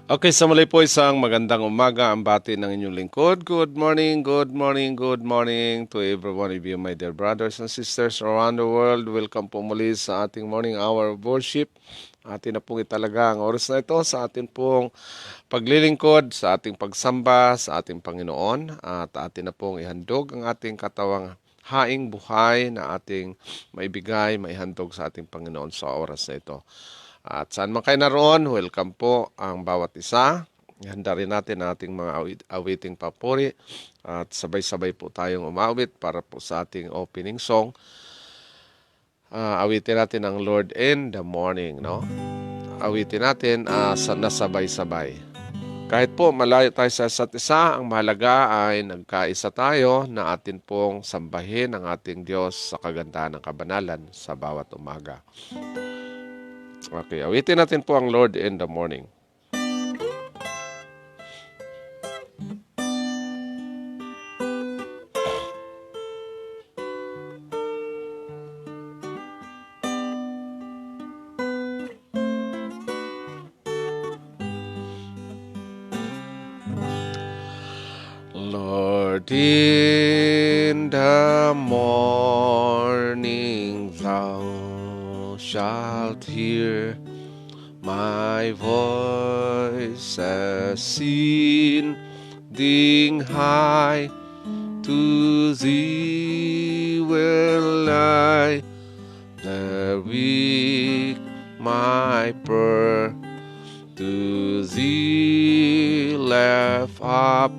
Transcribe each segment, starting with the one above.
Okay, sa muli po isang magandang umaga ang bati ng inyong lingkod. Good morning, good morning, good morning to every one of you, my dear brothers and sisters around the world. Welcome po muli sa ating morning hour of worship. Atin na pong italaga ang oras na ito sa atin pong paglilingkod, sa ating pagsamba, sa ating Panginoon. At atin na pong ihandog ang ating katawang haing buhay na ating maibigay, maihandog sa ating Panginoon sa oras na ito. At saan man kayo naroon, welcome po ang bawat isa. Ihanda rin natin ang ating mga awiting papuri at sabay-sabay po tayong umawit para po sa ating opening song. Awitin natin ang Lord in the morning, no? Awitin natin na sabay-sabay. Kahit po malayo tayo sa isa't isa, ang mahalaga ay nagkaisa tayo na atin pong sambahin ang ating Diyos sa kagandahan ng kabanalan sa bawat umaga. Okay, awitin natin po ang Lord in the morning. Lord, in the morning thou shalt hear my voice ascending high. To thee will I, the weak, my prayer to thee lift up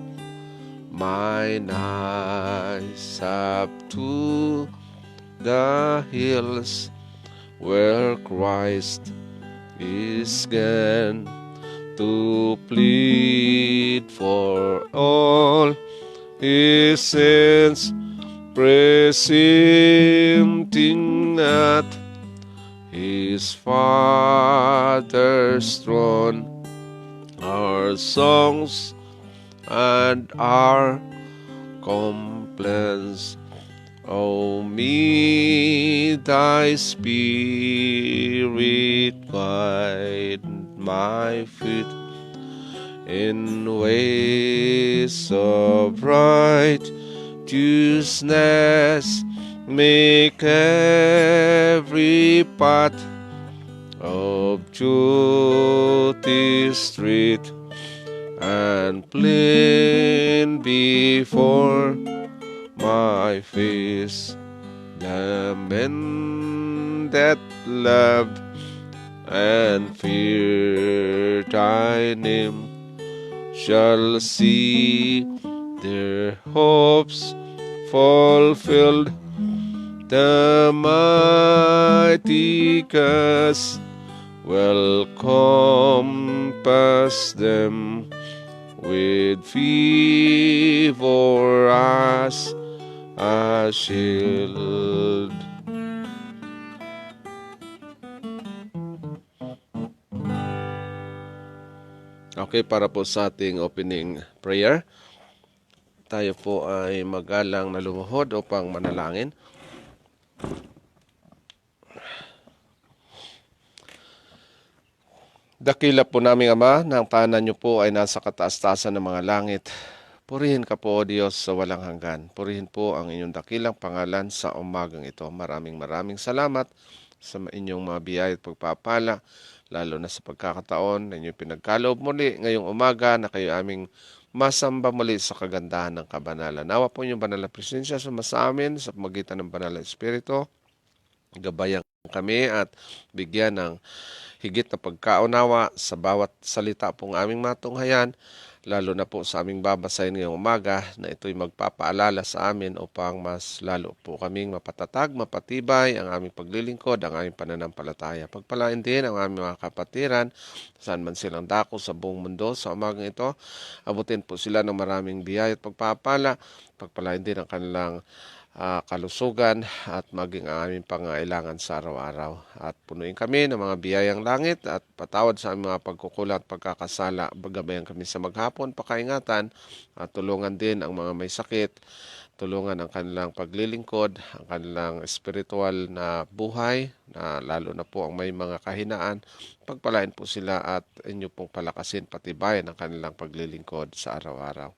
mine eyes up to the hills where Christ is gone to plead for all his sins, presenting at his Father's throne our songs and our complaints. O me thy spirit guide my feet in ways of righteousness, make every path of duty straight and plain before my face. The men that love and fear thy name shall see their hopes fulfilled. The mighty cause will compass them with favor as a shield. Okay, para po sa ating opening prayer, tayo po ay magalang na lumuhod upang manalangin. Dakila po naming Ama, na ang tahanan niyo po ay nasa kataas-taasan ng mga langit. Purihin ka po, O Diyos, sa walang hanggan. Purihin po ang inyong dakilang pangalan sa umagang ito. Maraming salamat sa inyong mga biyaya at pagpapala, lalo na sa pagkakataon na inyong pinagkaloob muli ngayong umaga na kayo aming masamba muli sa kagandahan ng kabanalan. Nawa po inyong banal na presensya sumasa amin sa pamagitan ng banal na Espiritu. Gabayan kami at bigyan ng higit na pagkaunawa sa bawat salita pong aming matunghayan, lalo na po sa aming babasahin ngayong umaga na ito'y magpapaalala sa amin upang mas lalo po kaming mapatatag, mapatibay ang aming paglilingkod, ang aming pananampalataya. Pagpalain din ang aming mga kapatiran, saan man silang dako sa buong mundo sa umagang ito. Abutin po sila ng maraming biyaya at pagpapala. Pagpalain din ang kanilang kalusugan at maging ang aming pangailangan sa araw-araw. At punuin kami ng mga biyayang langit at patawad sa aming mga pagkukulang at pagkakasala. Bagabayan kami sa maghapon, pakaingatan at tulungan din ang mga may sakit. Tulungan ang kanilang paglilingkod, ang kanilang espiritual na buhay, na lalo na po ang may mga kahinaan. Pagpalain po sila at inyo pong palakasin, patibayan ang kanilang paglilingkod sa araw-araw.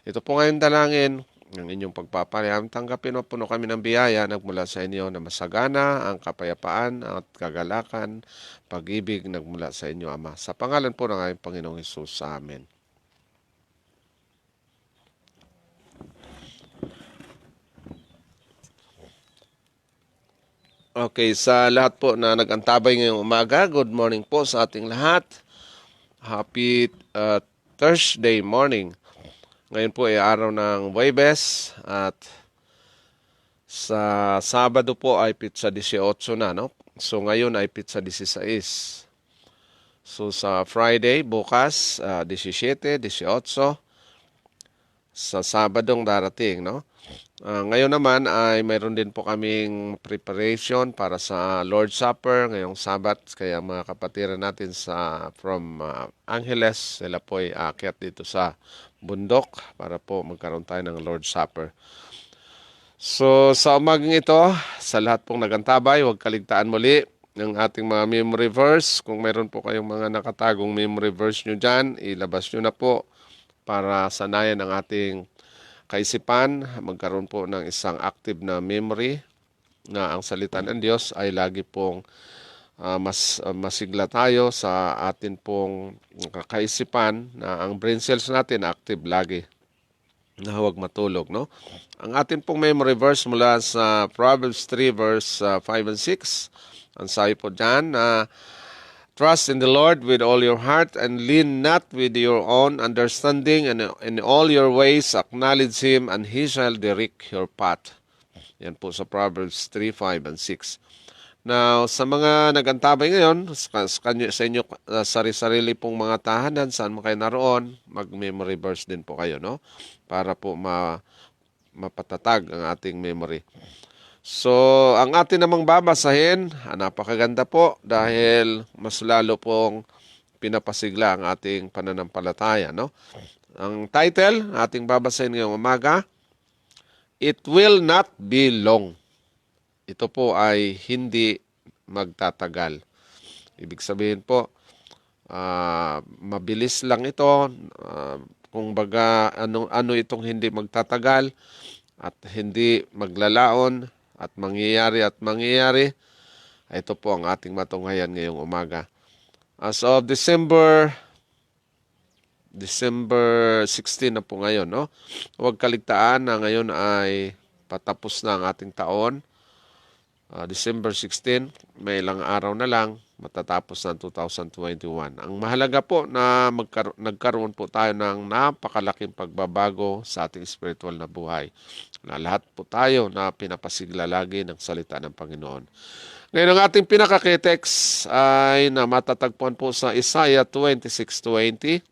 Ito po ngayon dalangin, ang inyong pagpapalaya. Tanggapin mo puno kami ng biyaya nagmula sa inyo na masagana ang kapayapaan at kagalakan, pag-ibig nagmula sa inyo, Ama. Sa pangalan po ng aming Panginoong Hesus. Amen. Okay, sa lahat po na nag-antabay ngayong umaga, good morning po sa ating lahat. Happy Thursday morning. Ngayon po ay araw ng Huwebes at sa Sabado po ay pizza 18 na, no? So ngayon ay pizza 16. So sa Friday, bukas, 17, 18. Sa Sabadong darating, no? Ngayon naman ay mayroon din po kaming preparation para sa Lord's Supper ngayong Sabat. Kaya mga kapatiran natin from Angeles, sila po ay aakyat dito sa bundok para po magkaroon tayo ng Lord's Supper. So sa umagang ito, sa lahat pong nagantabay, huwag kaligtaan muli ng ating mga memory verse. Kung mayroon po kayong mga nakatagong memory verse nyo dyan, ilabas nyo na po para sanayan ang ating kaisipan, magkaroon po ng isang active na memory na ang salita ng Diyos ay lagi pong masigla tayo sa atin pong kaisipan, na ang brain cells natin active lagi, na huwag matulog, no? Ang atin pong memory verse mula sa Proverbs 3 verse 5 and 6. Ang sabi po dyan na trust in the Lord with all your heart and lean not with your own understanding, and in all your ways acknowledge Him and He shall direct your path. Yan po sa Proverbs 3, 5, and 6. Now, sa mga nagantabay ngayon, sa inyo sarili-sarili pong mga tahanan, saan mo kayo naroon, mag-memory verse din po kayo, no? Para po mapatatag ang ating memory. So, ang atin namang babasahin, napakaganda po dahil mas lalo pong pinapasigla ang ating pananampalataya, no? Ang title, ating babasahin ngayong umaga, It Will Not Be Long. Ito po ay hindi magtatagal. Ibig sabihin po, mabilis lang ito. Kung baga, ano itong hindi magtatagal at hindi maglalaon at mangyayari. Ito po ang ating matunghayan ngayong umaga. As of December 16 na po ngayon, no? Huwag kaligtaan na ngayon ay patapos na ang ating taon. December 16, may ilang araw na lang, matatapos na 2021. Ang mahalaga po na nagkaroon po tayo ng napakalaking pagbabago sa ating spiritual na buhay. Na lahat po tayo na pinapasigla lagi ng salita ng Panginoon. Ngayon ang ating pinaka-text ay na matatagpuan po sa Isaiah 26:20.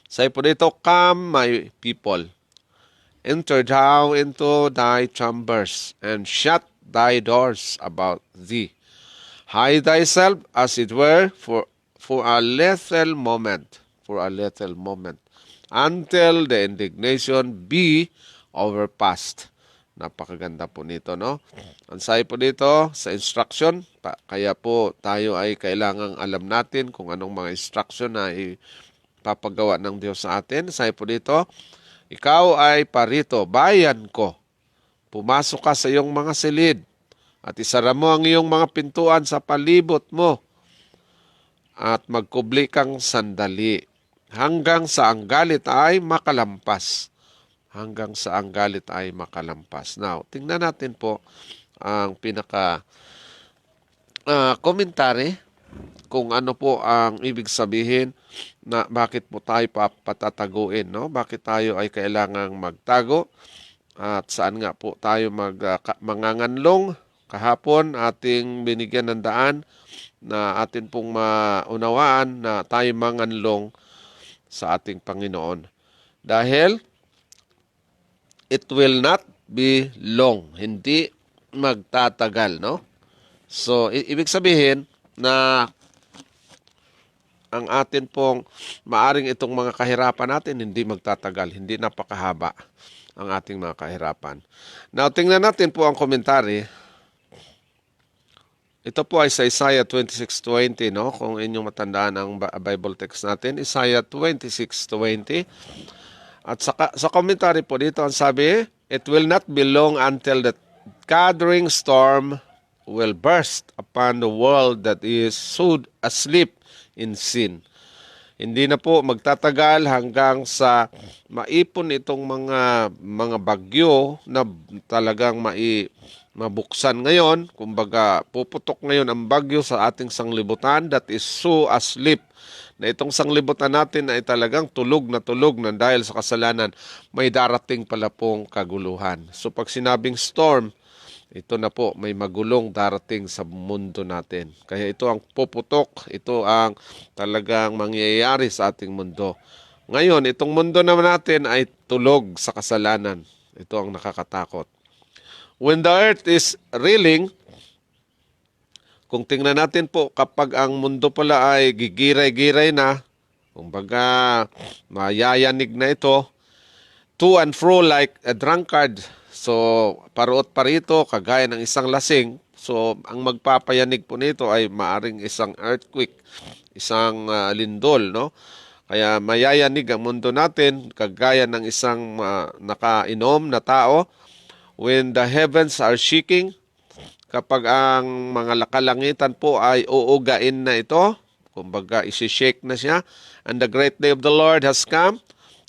Sabi po dito, Come my people, enter thou into thy chambers, and shut thy doors about thee. Hide thyself, as it were, for a little moment, until the indignation be overpassed. Napakaganda po nito, no? Ang sabi po dito sa instruction, kaya po tayo ay kailangang alam natin kung anong mga instruction na ipapagawa ng Diyos sa atin. Sabi po dito, ikaw ay parito, bayan ko. Pumasok ka sa iyong mga silid at isara mo ang iyong mga pintuan sa palibot mo at magkubli kang sandali hanggang sa ang galit ay makalampas. Now, tingnan natin po ang pinaka-commentary kung ano po ang ibig sabihin na bakit po tayo patataguin, no? Bakit tayo ay kailangang magtago at saan nga po tayo manganganlong. Kahapon ating binigyan ng daan na atin pong maunawaan na tayo manganlong sa ating Panginoon. Dahil it will not belong. Hindi magtatagal, no? So, ibig sabihin na ang atin pong maaring itong mga kahirapan natin hindi magtatagal, hindi napakahaba ang ating mga kahirapan. Now, tingnan natin po ang komentary. Ito po ay sa Isaiah 26:20, no? Kung inyong matandaan ang Bible text natin, Isaiah 26:20. At sa commentary po dito, ang sabi, "It will not be long until the gathering storm will burst upon the world that is sound asleep in sin." Hindi na po magtatagal hanggang sa maipon itong mga bagyo na talagang mabuksan ngayon. Kumbaga, puputok ngayon ang bagyo sa ating sanglibutan that is so asleep. Na itong sanglibutan natin ay talagang tulog na dahil sa kasalanan, may darating pala pong kaguluhan. So pag sinabing storm, ito na po, may magulong darating sa mundo natin. Kaya ito ang puputok, ito ang talagang mangyayari sa ating mundo. Ngayon, itong mundo naman natin ay tulog sa kasalanan. Ito ang nakakatakot. When the earth is reeling, kung tingnan natin po, kapag ang mundo pala ay gigiray-giray na, kumbaga mayayanig na ito, to and fro like a drunkard. So, paruot parito, kagaya ng isang lasing. So, ang magpapayanig po nito ay maaring isang earthquake, isang lindol, no? Kaya mayayanig ang mundo natin, kagaya ng isang nakainom na tao. When the heavens are shaking, kapag ang mga kalangitan po ay uugain na ito, kumbaga isi-shake na siya, and the great day of the Lord has come,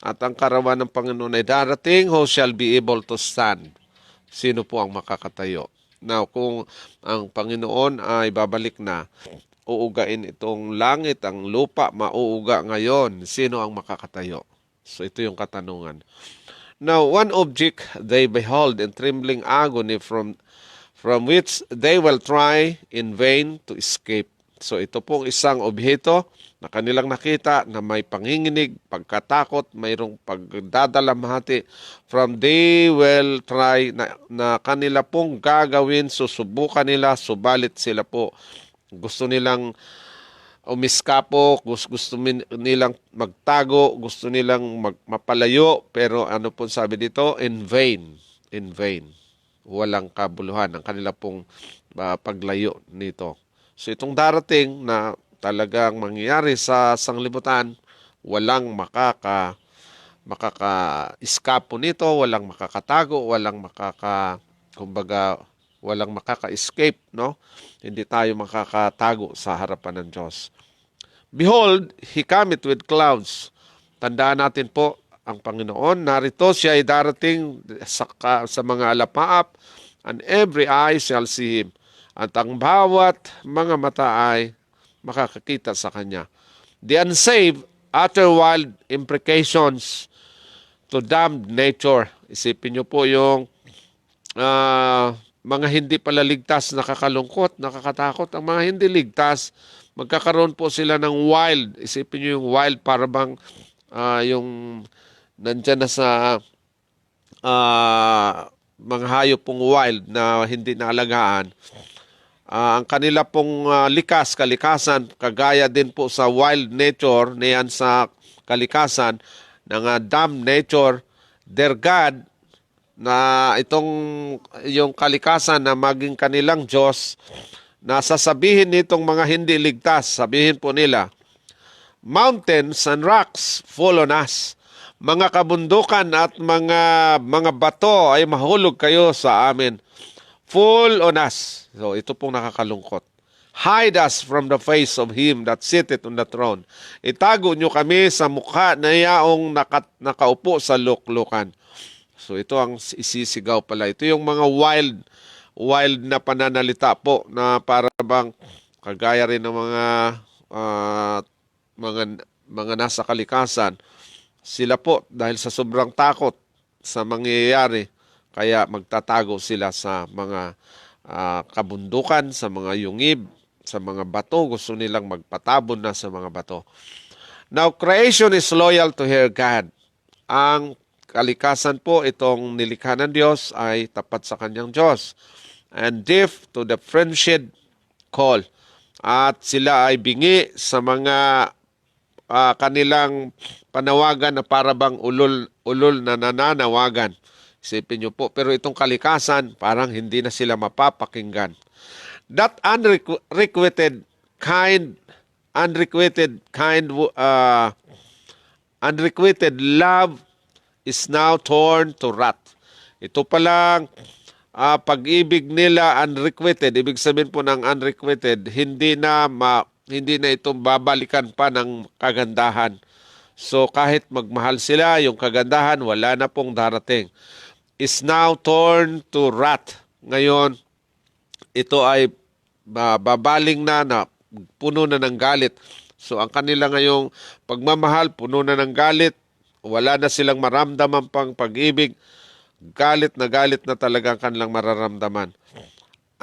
at ang karawan ng Panginoon ay darating, who shall be able to stand? Sino po ang makakatayo? Now, kung ang Panginoon ay babalik na, uugain itong langit, ang lupa, mauuga ngayon, sino ang makakatayo? So, ito yung katanungan. Now, one object they behold in trembling agony from which they will try in vain to escape. So, ito pong isang objeto na kanilang nakita na may panginginig, pagkatakot, mayroong pagdadalamhati, from they will try na kanila pong gagawin, susubukan nila, subalit sila po gusto nilang umiskapo, gusto nilang magtago, gusto nilang mapalayo, pero ano pong sabi dito? In vain. In vain. Walang kabuluhan ang kanila pong paglayo nito. So itong darating na talagang mangyayari sa sanglibutan, walang makaka-iskapo nito, walang makakatago, walang walang makaka-escape, no? Hindi tayo makakatago sa harapan ng Diyos. Behold, He cometh with clouds. Tandaan natin po, ang Panginoon, narito siya ay darating sa mga alapaap, and every eye shall see Him. At ang bawat mga mata ay makakakita sa Kanya. The unsaved utter wild imprecations to damned nature. Isipin niyo po yung mga hindi pala ligtas, nakakalungkot, nakakatakot. Ang mga hindi ligtas, magkakaroon po sila ng wild. Isipin niyo yung wild, para bang yung nandyan na sa mga hayop pong wild na hindi naalagaan. Ang kanila pong kalikasan, kagaya din po sa wild nature, niyan sa kalikasan ng damned nature, their God, na yung kalikasan na maging kanilang Diyos, na sasabihin nitong mga hindi ligtas, sabihin po nila, mountains and rocks fall on us. Mga kabundukan at mga bato ay mahulog kayo sa amin. Fall on us. So ito pong nakakalungkot. Hide us from the face of Him that sitteth on the throne. Itago nyo kami sa mukha na yaong nakaupo sa luklukan. So ito ang isisigaw pala. Ito yung mga wild na pananalita po, na para bang kagaya rin ng mga nasa kalikasan. Sila po, dahil sa sobrang takot sa mangyayari, kaya magtatago sila sa mga kabundukan, sa mga yungib, sa mga bato. Gusto nilang magpatabon na sa mga bato. Now, creation is loyal to her God. Ang kalikasan po itong nilikha ng Diyos ay tapat sa kanyang Diyos and deaf to the friendship call. At sila ay bingi sa mga kanilang panawagan na parabang ulol na nananawagan. Isipin niyo po, pero itong kalikasan, parang hindi na sila mapapakinggan. That unrequited love is now torn to wrath. Ito palang pag-ibig nila unrequited, ibig sabihin po ng unrequited, hindi na itong babalikan pa ng kagandahan. So kahit magmahal sila, yung kagandahan wala na pong darating. Is now torn to wrath. Ngayon, ito ay babaling na puno na ng galit. So ang kanila ngayong pagmamahal, puno na ng galit, wala na silang maramdaman pang pag-ibig, galit na talaga ang kanilang mararamdaman.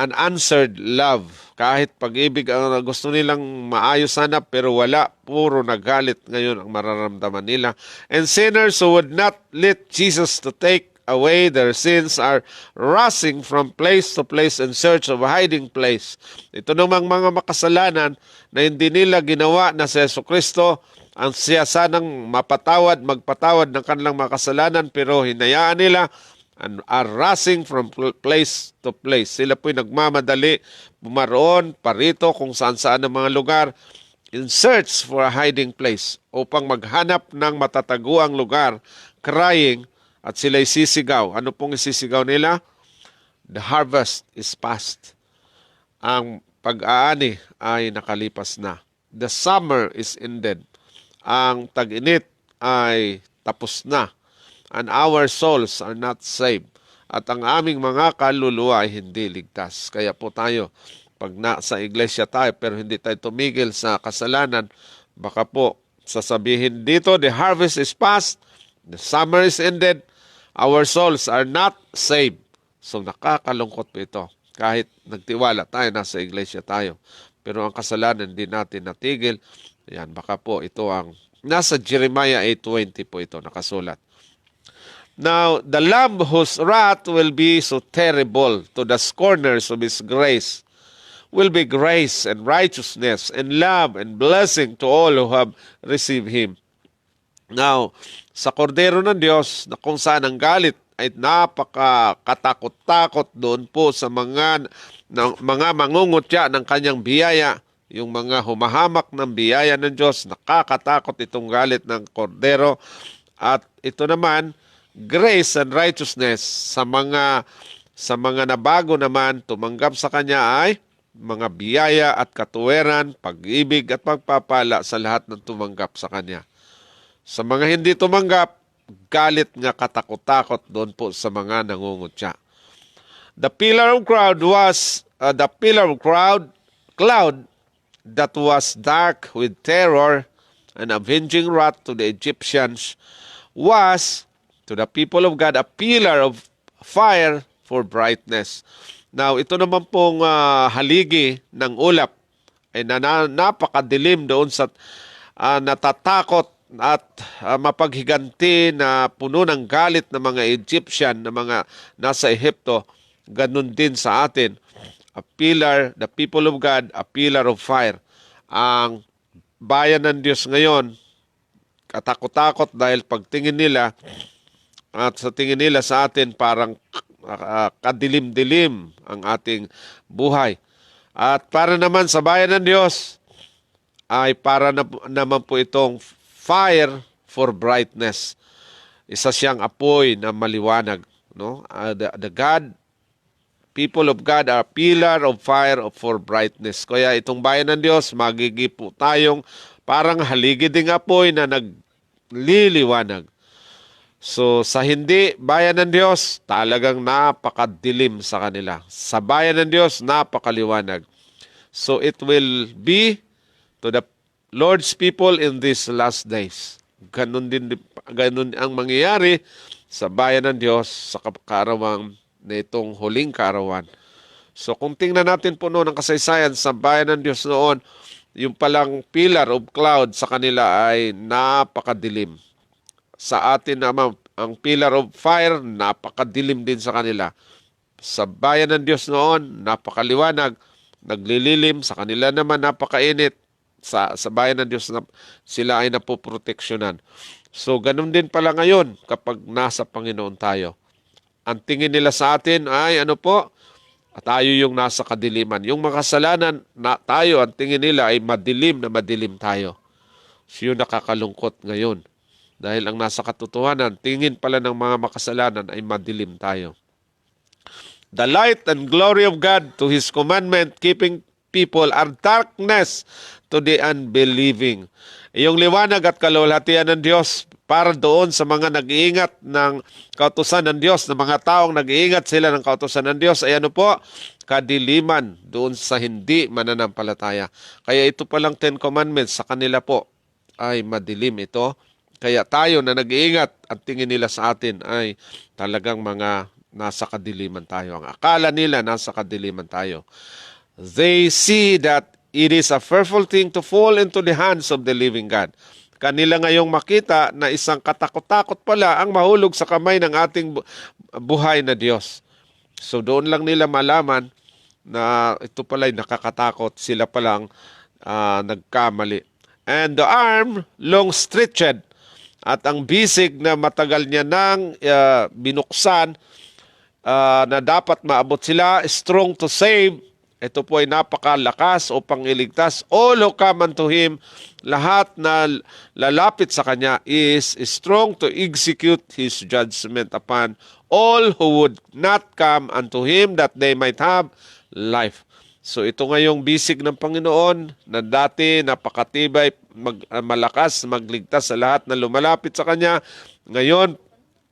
Unanswered love, kahit pag-ibig ang gusto nilang maayos sana pero wala, puro nagalit ngayon ang mararamdaman nila. And sinners who would not let Jesus to take away their sins are rushing from place to place in search of a hiding place. Ito namang mga makasalanan na hindi nila ginawa na si Jesucristo ang siya sanang magpatawad ng kanilang makasalanan, pero hinayaan nila and are rushing from place to place. Sila po'y nagmamadali, bumaroon, parito, kung saan-saan ang mga lugar in search for a hiding place upang maghanap ng matataguang lugar, crying, at sila'y sisigaw. Ano pong isisigaw nila? The harvest is past. Ang pag-aani ay nakalipas na. The summer is ended. Ang tag-init ay tapos na. And our souls are not saved. At ang aming mga kaluluwa ay hindi ligtas. Kaya po tayo, pag nasa iglesia tayo pero hindi tayo tumigil sa kasalanan, baka po sasabihin dito, the harvest is past, the summer is ended, our souls are not saved. So nakakalungkot po ito. Kahit nagtiwala tayo, nasa iglesia tayo, pero ang kasalanan hindi natin natigil. Yan, baka po ito ang nasa Jeremiah 8:20 po ito nakasulat. Now, the Lamb whose wrath will be so terrible to the scorners of His grace will be grace and righteousness and love and blessing to all who have received Him. Now, sa kordero ng Diyos na kung saan ang galit ay napakatakot-takot doon po sa mga mangungutya ng kanyang biyaya, yung mga humahamak ng biyaya ng Diyos, nakakatakot itong galit ng kordero. At ito naman, grace and righteousness sa mga nabago naman tumanggap sa kanya ay mga biyaya at katuwiran, pag-ibig at pagpapala sa lahat ng tumanggap sa kanya. Sa mga hindi tumanggap, galit nga katakot-takot doon po sa mga nangungutya. The pillar of cloud that was dark with terror and avenging wrath to the Egyptians was to the people of God a pillar of fire for brightness. Now, ito naman pong haligi ng ulap ay napakadilim doon sa natatakot at mapaghiganti na puno ng galit ng mga Egyptian na mga nasa Ehipto. Ganun din sa atin. A pillar, the people of God, a pillar of fire. Ang bayan ng Diyos ngayon, katakot-takot dahil pagtingin nila at sa tingin nila sa atin parang kadilim-dilim ang ating buhay. At para naman sa bayan ng Diyos ay para naman po itong fire for brightness. Isa siyang apoy na maliwanag, no? People of God are pillar of fire for brightness. Kaya itong bayan ng Diyos, magiging po tayong parang haligi ding apoy na nagliliwanag. So sa hindi bayan ng Diyos, talagang napakadilim sa kanila. Sa bayan ng Diyos, napakaliwanag. So it will be to the Lord's people in these last days. Ganun ang mangyayari sa bayan ng Diyos sa karawang na itong huling kaarawan. So kung tingnan natin po noon ang kasaysayan sa bayan ng Diyos noon, yung palang pillar of cloud sa kanila ay napakadilim. Sa atin naman, ang pillar of fire, napakadilim din sa kanila. Sa bayan ng Diyos noon, napakaliwanag, naglililim, sa kanila naman napakainit. Sa bayan ng Diyos, sila ay napoproteksyonan. So, ganun din pala ngayon kapag nasa Panginoon tayo. Ang tingin nila sa atin ay ano po? Tayo yung nasa kadiliman. Yung makasalanan na tayo, ang tingin nila ay madilim na madilim tayo. So, yun nakakalungkot ngayon. Dahil ang nasa katotohanan, tingin pala ng mga makasalanan ay madilim tayo. The light and glory of God to His commandment, keeping people are darkness to the unbelieving. Yung liwanag at kaluwalhatian ng Diyos para doon sa mga nag-iingat ng kautusan ng Diyos, na mga taong nag-iingat sila ng kautusan ng Diyos, ay ano po? Kadiliman doon sa hindi mananampalataya. Kaya ito palang 10 Commandments sa kanila po ay madilim ito. Kaya tayo na nag-iingat, at tingin nila sa atin ay talagang mga nasa kadiliman tayo. Ang akala nila nasa kadiliman tayo. They see that it is a fearful thing to fall into the hands of the living God. Kanila ngayong makita na isang katakot-takot pala ang mahulog sa kamay ng ating buhay na Diyos. So doon lang nila malaman na ito pala'y nakakatakot. Sila palang nagkamali. And the arm long stretched, at ang bisig na matagal niya nang binuksan, na dapat maabot sila, strong to save. Ito po ay napakalakas upang iligtas. All who come unto Him, lahat na lalapit sa Kanya, is strong to execute His judgment upon all who would not come unto Him, that they might have life. So ito ngayong bisig ng Panginoon na dati napakatibay, malakas, magligtas sa lahat na lumalapit sa Kanya. Ngayon,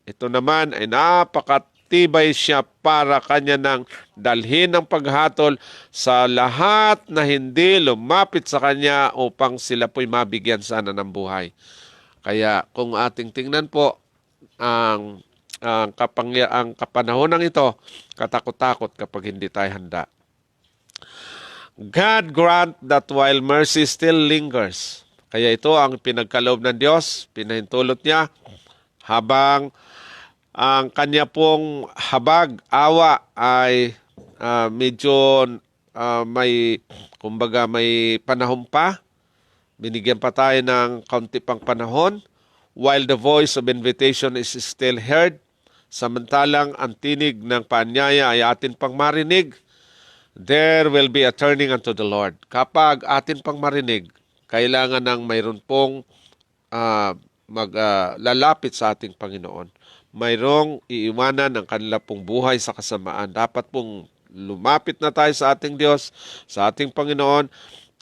ito naman ay napakatibay siya para Kanya nang dalhin ng paghatol sa lahat na hindi lumapit sa Kanya upang sila po'y mabigyan sana ng buhay. Kaya kung ating tingnan po ang kapanahon ng ito, katakot-takot kapag hindi tayo handa. God grant that while mercy still lingers. Kaya ito ang pinagkaloob ng Diyos, pinahintulot niya habang ang Kanya pong habag, awa ay medyo may panahon pa. Binigyan pa tayo ng kaunti pang panahon while the voice of invitation is still heard. Samantalang ang tinig ng paanyaya ay atin pang marinig. There will be a turning unto the Lord. Kapag atin pang marinig, kailangan ng mayroon pong lalapit sa ating Panginoon. Mayroong iiwanan ng kanila pong buhay sa kasamaan. Dapat pong lumapit na tayo sa ating Diyos, sa ating Panginoon,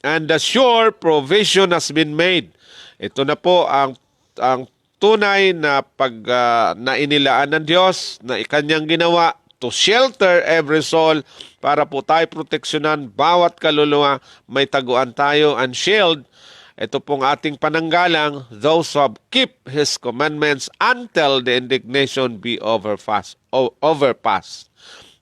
and the sure provision has been made. Ito na po ang tunay na na inilaan ng Diyos, na Kanyang ginawa to shelter every soul, para po tayo proteksyonan, bawat kaluluwa, may taguan tayo, and shield. Ito pong ating pananggalang, those who have keep His commandments until the indignation be overpassed.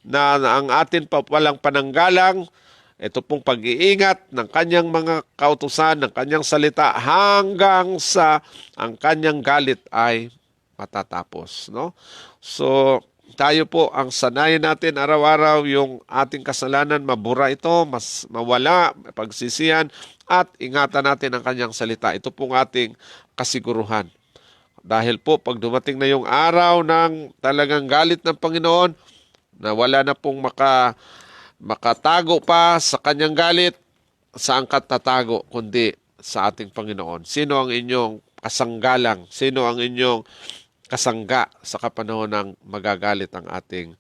Na ang atin pa walang pananggalang, ito pong pag-iingat ng Kanyang mga kautusan, ng Kanyang salita, hanggang sa ang Kanyang galit ay matatapos. No? So, tayo po, ang sanayin natin araw-araw yung ating kasalanan, mabura ito, mas mawala, pagsisihan, at ingatan natin ang Kanyang salita. Ito pong ating kasiguruhan. Dahil po, pag dumating na yung araw ng talagang galit ng Panginoon, na wala na pong makatago pa sa Kanyang galit, saan ka tatago kundi sa ating Panginoon? Sino ang inyong kasanggalang? Sino ang inyong kasangga sa kapanahon ng magagalit ang ating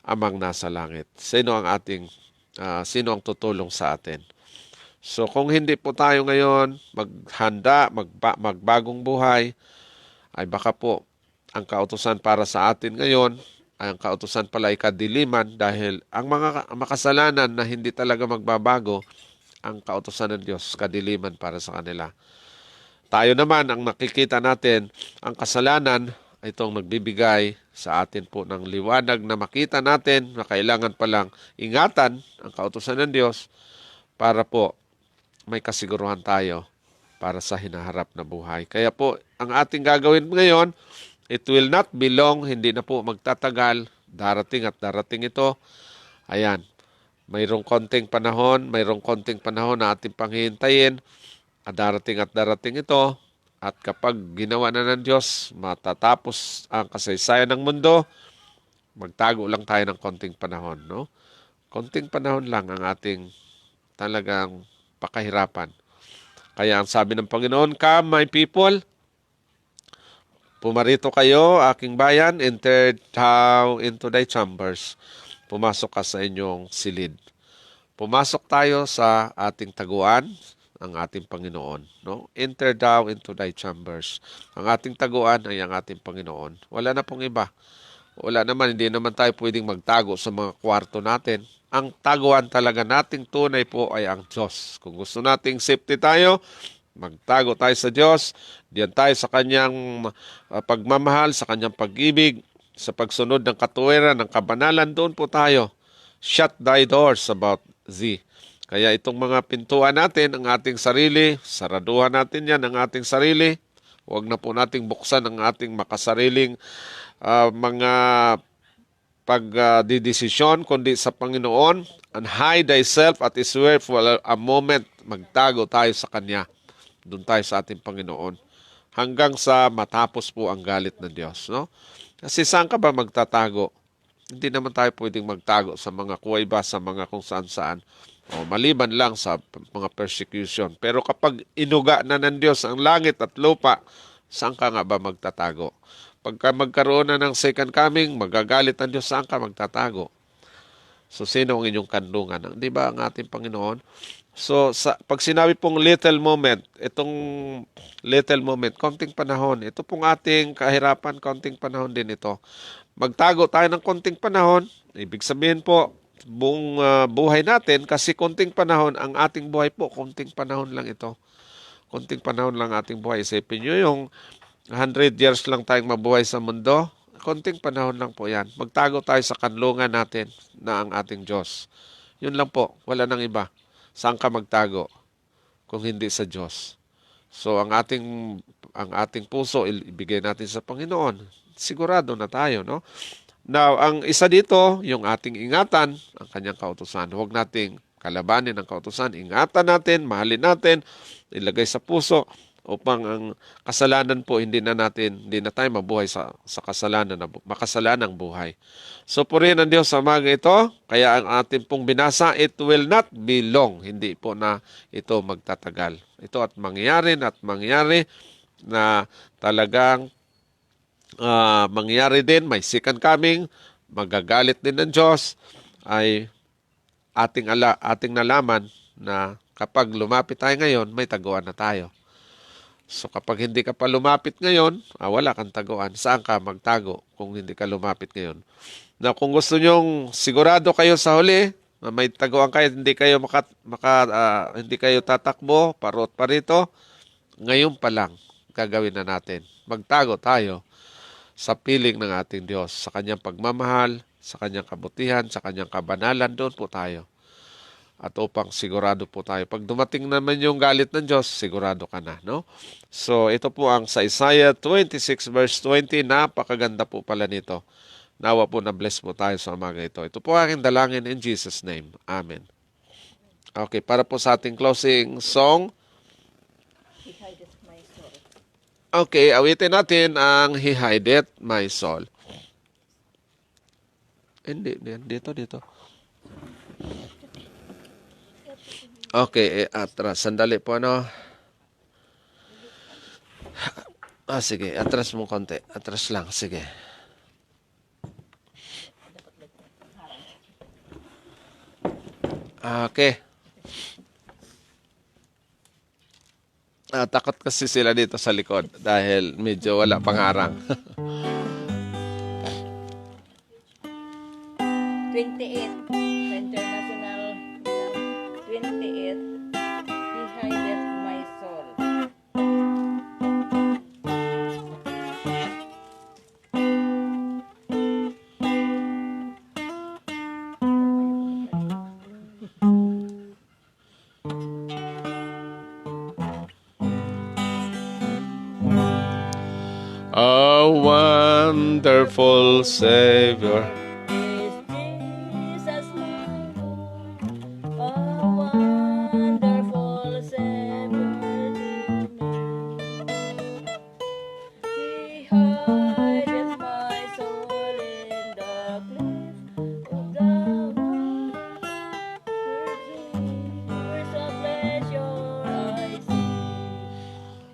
Amang nasa langit? Sino ang tutulong sa atin? So kung hindi po tayo ngayon maghanda, magbagong buhay, ay baka po ang kautusan para sa atin ngayon, ay ang kautusan pala ay kadiliman, dahil ang mga makasalanan na hindi talaga magbabago, ang kautusan ng Diyos, kadiliman para sa kanila. Tayo naman, ang nakikita natin, ang kasalanan ay itong nagbibigay sa atin po ng liwanag na makita natin na kailangan palang ingatan ang kautusan ng Diyos para po may kasiguruhan tayo para sa hinaharap na buhay. Kaya po, ang ating gagawin ngayon It will not be long, hindi na po magtatagal. Darating at darating ito. Ayan, mayroong konting panahon na ating panghihintayin. At darating ito. At kapag ginawa na ng Diyos, matatapos ang kasaysayan ng mundo, magtago lang tayo ng konting panahon, no? Konting panahon lang ang ating talagang pakahirapan. Kaya ang sabi ng Panginoon, "Come, my people, pumarito kayo, aking bayan, enter thou into thy chambers." Pumasok ka sa inyong silid. Pumasok tayo sa ating taguan, ang ating Panginoon. No? Enter thou into thy chambers. Ang ating taguan ay ang ating Panginoon. Wala na pong iba. Wala naman, hindi naman tayo pwedeng magtago sa mga kwarto natin. Ang taguan talaga nating tunay po ay ang Diyos. Kung gusto nating safety tayo, magtago tayo sa Diyos. Diyan tayo sa Kanyang pagmamahal, sa Kanyang pag-ibig, sa pagsunod ng katuwiran, ng kabanalan, doon po tayo. Shut thy doors about thee. Kaya itong mga pintuan natin, ang ating sarili, saraduhan natin yan, ang ating sarili. Huwag na po nating buksan ang ating makasariling mga pagdidesisyon, kundi sa Panginoon. And hide thyself at His word for a moment. Magtago tayo sa Kanya. Doon tayo sa ating Panginoon. Hanggang sa matapos po ang galit ng Diyos. No? Kasi saan ka ba magtatago? Hindi naman tayo pwedeng magtago sa mga kuweba, sa mga kung saan-saan. O maliban lang sa mga persecution. Pero kapag inuga na ng Diyos ang langit at lupa, saan ka nga ba magtatago? Pagka magkaroon na ng second coming, magagalit ang Diyos, saan ka magtatago? So, sino ang inyong kandungan? Di ba ang ating Panginoon? So, pag sinabi pong little moment, itong little moment, konting panahon, ito pong ating kahirapan, konting panahon din ito. Magtago tayo ng konting panahon, ibig sabihin po, buong buhay natin, kasi konting panahon, ang ating buhay po, konting panahon lang ito. Konting panahon lang ating buhay. Isipin nyo yung 100 years lang tayong mabuhay sa mundo, konting panahon lang po yan. Magtago tayo sa kanlungan natin na ang ating Diyos. Yun lang po, wala nang iba. Saan ka magtago kung hindi sa Diyos? So ang ating puso ibigay natin sa Panginoon. Sigurado na tayo, no? Now, ang isa dito, yung ating ingatan, ang kanyang kautusan. Huwag nating kalabanin ang kautusan. Ingatan natin, mahalin natin, ilagay sa puso upang ang kasalanan po hindi na tayo mabuhay sa kasalanan, makasalanang buhay. So purihin ang Diyos sa umaga ito, kaya ang ating pong binasa, it will not be long, hindi po na ito magtatagal. Ito at mangyari na talagang mangyari din, may second coming, magagalit din ng Diyos, ay ating nalaman na kapag lumapit tayo ngayon, may taguan na tayo. So kapag hindi ka pa lumapit ngayon, wala kang taguan. Saan ka magtago kung hindi ka lumapit ngayon? Na kung gusto nyong sigurado kayo sa huli, na may taguan kayo, hindi kayo tatakbo, parot parito, ngayon pa lang gagawin na natin. Magtago tayo sa piling ng ating Diyos, sa kanyang pagmamahal, sa kanyang kabutihan, sa kanyang kabanalan, doon po tayo. At upang sigurado po tayo. Pag dumating naman yung galit ng Diyos, sigurado ka na, no? So, ito po ang sa Isaiah 26 verse 20. Napakaganda po pala nito. Nawa po na bless po tayo sa umaga ito. Ito po aking dalangin in Jesus' name. Amen. Okay, para po sa ating closing song. Okay, awitin natin ang He Hideth My Soul. Hindi, dito. Okay, atras. Sandali po, ano? Sige, atras mo konti. Atras lang, sige. Okay. Takot kasi sila dito sa likod dahil medyo wala pang harang. 28 sa International 28 He Hideth My Soul. wonderful Savior. is Jesus my Lord, a wonderful Savior to me. He hideth my soul in the cleft of the rock, where's a pleasure I see.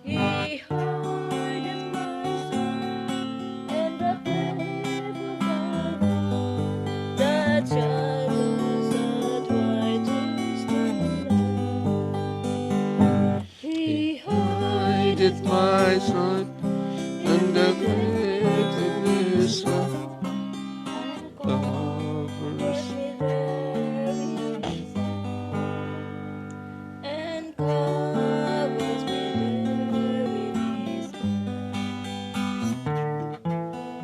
He hideth my soul in the cleft of the rock, that shadows that whitest the light. He Hideth my soul in the grave of his love. Covers and covers me there with his hand.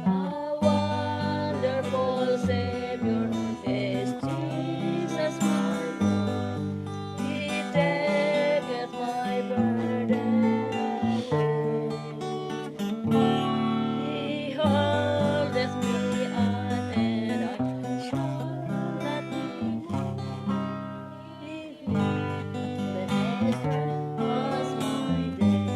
A wonderful Savior is Jesus my Lord. He taketh my burden away. He holdeth me on, and I shall not be moved. When his strength was my day.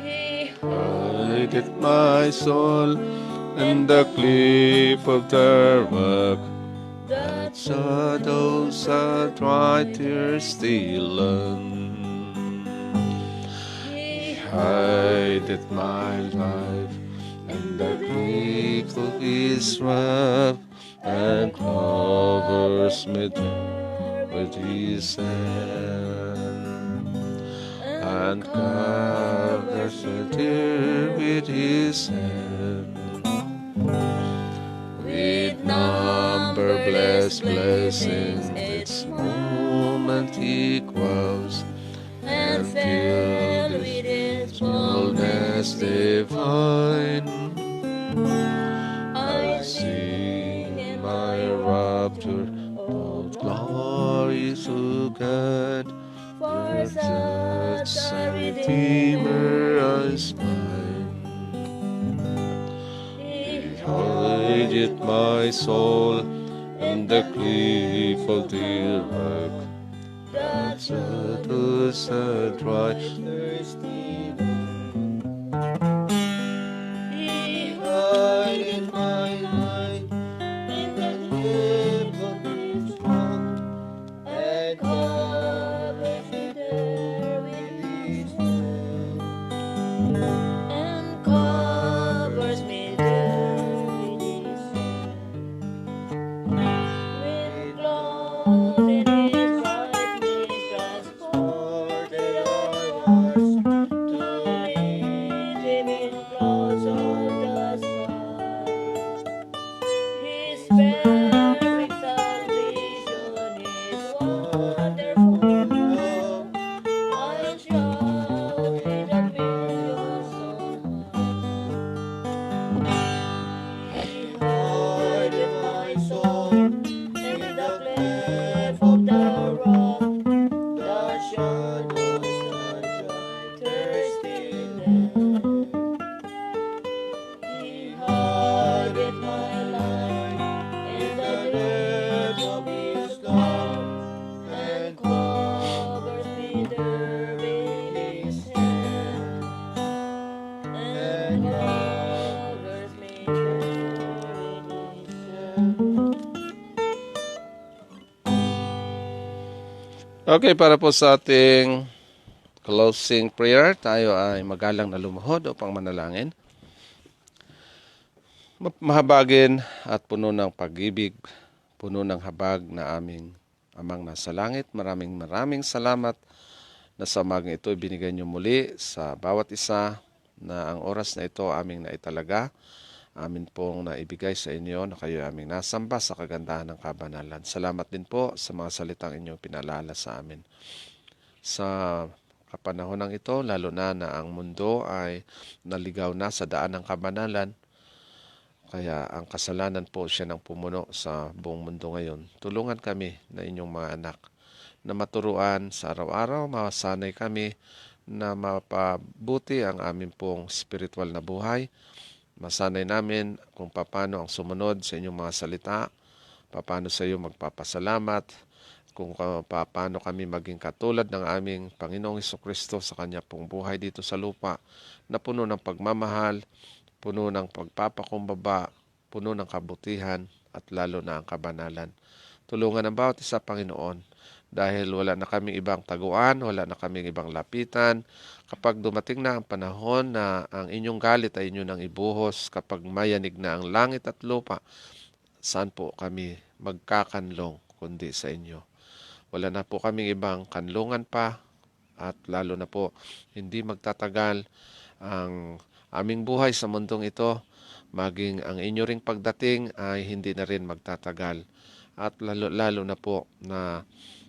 He hideth my soul in the cliff of the rock, that shadows that white tears still He hideth my life in the cliff of his wrath, and covers me with his hand, and covers me there with his hand. With numberless blessings, its moment he crowns, and filled with his fullness divine. I I sing in my rapture, all glory to God, for such such a a Redeemer as mine. He Hideth my soul in the cliff of the rock, that shadows that dry thirsty. He Hideth my life in the cliff of his rock, and covers me there with his hand, and covers me there with his hand. With clouded brightness transported I was to meet him in clouds of the sky. His perfect salvation is wonderful love. I'll shout with the billows on high. He hideth my soul in the cleft of the rock, that shadows the thirsty land. He hideth my life in the depths of his love, and covers me there with his hand, and covers me there with his hand. Okay, para po sa ating closing prayer, tayo ay magalang na lumuhod upang manalangin. Mahabagin at puno ng pag-ibig, puno ng habag na aming Amang nasa langit. Maraming salamat na sa umagang ito binigay niyo muli sa bawat isa na ang oras na ito aming naitalaga. Amin pong naibigay sa inyo na kayo aming nasamba sa kagandahan ng kabanalan. Salamat din po sa mga salitang inyong pinalala sa amin. Sa kapanahon ito, lalo na ang mundo ay naligaw na sa daan ng kabanalan, kaya ang kasalanan po siya ng pumuno sa buong mundo ngayon. Tulungan kami na inyong mga anak na maturuan sa araw-araw, masanay kami na mapabuti ang amin pong spiritual na buhay. Masanay namin kung paano ang sumunod sa inyong mga salita, paano sa iyo magpapasalamat, kung paano kami maging katulad ng aming Panginoong Hesukristo sa Kanya pong buhay dito sa lupa, na puno ng pagmamahal, puno ng pagpapakumbaba, puno ng kabutihan, at lalo na ang kabanalan. Tulungan ang bawat isa, Panginoon, dahil wala na kaming ibang taguan, wala na kaming ibang lapitan. Kapag dumating na ang panahon na ang inyong galit ay inyo nang ibuhos, kapag mayanig na ang langit at lupa, saan po kami magkakanlong kundi sa inyo? Wala na po kaming ibang kanlungan pa, at lalo na po hindi magtatagal ang aming buhay sa mundong ito, maging ang inyo ring pagdating ay hindi na rin magtatagal. At lalo na po na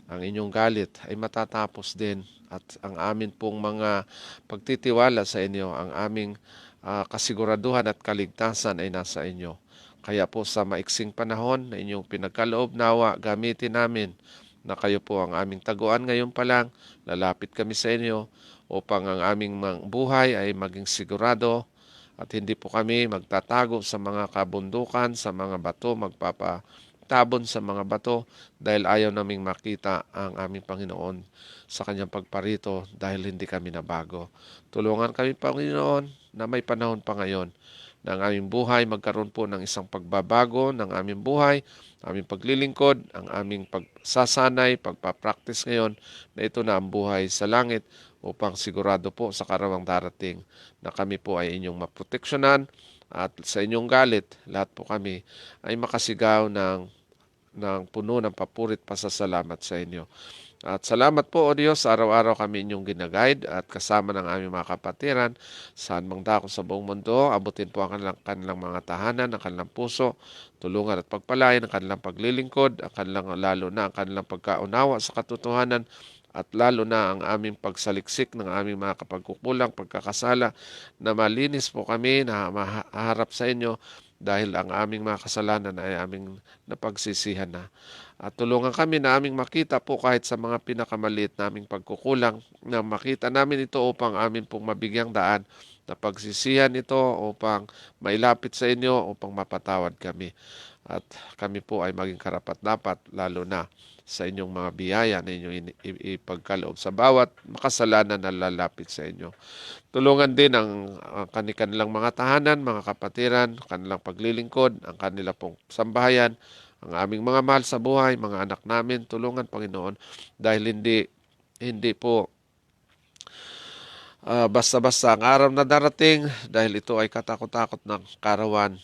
ang inyong galit ay matatapos din, at ang amin pong mga pagtitiwala sa inyo, ang aming kasiguraduhan at kaligtasan ay nasa inyo. Kaya po sa maiksing panahon na inyong pinagkaloob, nawa gamitin namin na kayo po ang aming taguan ngayon pa lang. Lalapit kami sa inyo upang ang aming buhay ay maging sigurado, at hindi po kami magtatago sa mga kabundukan, sa mga bato, magpapatabon sa mga bato, dahil ayaw naming makita ang aming Panginoon sa kanyang pagparito, dahil hindi kami nabago. Tulungan kami, Panginoon, na may panahon pa ngayon na ang aming buhay magkaroon po ng isang pagbabago ng aming buhay, aming paglilingkod, ang aming pagsasanay, pagpapractice ngayon, na ito na ang buhay sa langit, upang sigurado po sa karawang darating na kami po ay inyong maproteksyonan, at sa inyong galit, lahat po kami ay makasigaw ng puno ng papurit pasasalamat sa inyo. At salamat po, O Diyos, araw-araw kami inyong ginaguide at kasama ng aming mga kapatiran saan mang dako sa buong mundo. Abutin po ang kanilang mga tahanan, ang kanilang puso, tulungan at pagpalain ang kanilang paglilingkod, ang kanilang, lalo na ang kanilang pagkaunawa sa katotohanan, at lalo na ang aming pagsaliksik ng aming mga kapagkukulang, pagkakasala, na malinis po kami, na maharap sa inyo, dahil ang aming mga kasalanan ay aming napagsisihan na. At tulungan kami na aming makita po kahit sa mga pinakamaliit naming pagkukulang, na makita namin ito upang amin pong mabigyang daan na pagsisihan ito, upang mailapit sa inyo, upang mapatawad kami. At kami po ay maging karapat-dapat, lalo na sa inyong mga biyaya na inyong ipagkaloob sa bawat makasalanan na lalapit sa inyo. Tulungan din ang kanilang mga tahanan, mga kapatiran, kanilang paglilingkod, ang kanila pong sambahayan, ang aming mga mahal sa buhay, mga anak namin. Tulungan, Panginoon, dahil hindi po basta-basta ang araw na darating, dahil ito ay katakot-takot ng karawan,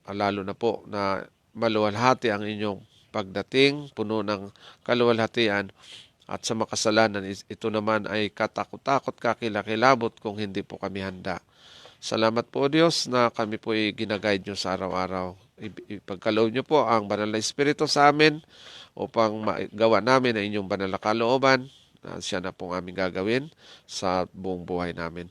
lalo na po na maluwalhati ang inyong pagdating, puno ng kaluwalhatian, at sa makasalanan, ito naman ay katakot-takot, kakilakilabot kung hindi po kami handa. Salamat po, Diyos, na kami po ay ginaguide nyo sa araw-araw. Ipagkaloob nyo po ang banal na Espiritu sa amin upang magawa namin ang inyong banal na kalooban. Siya na pong aming gagawin sa buong buhay namin.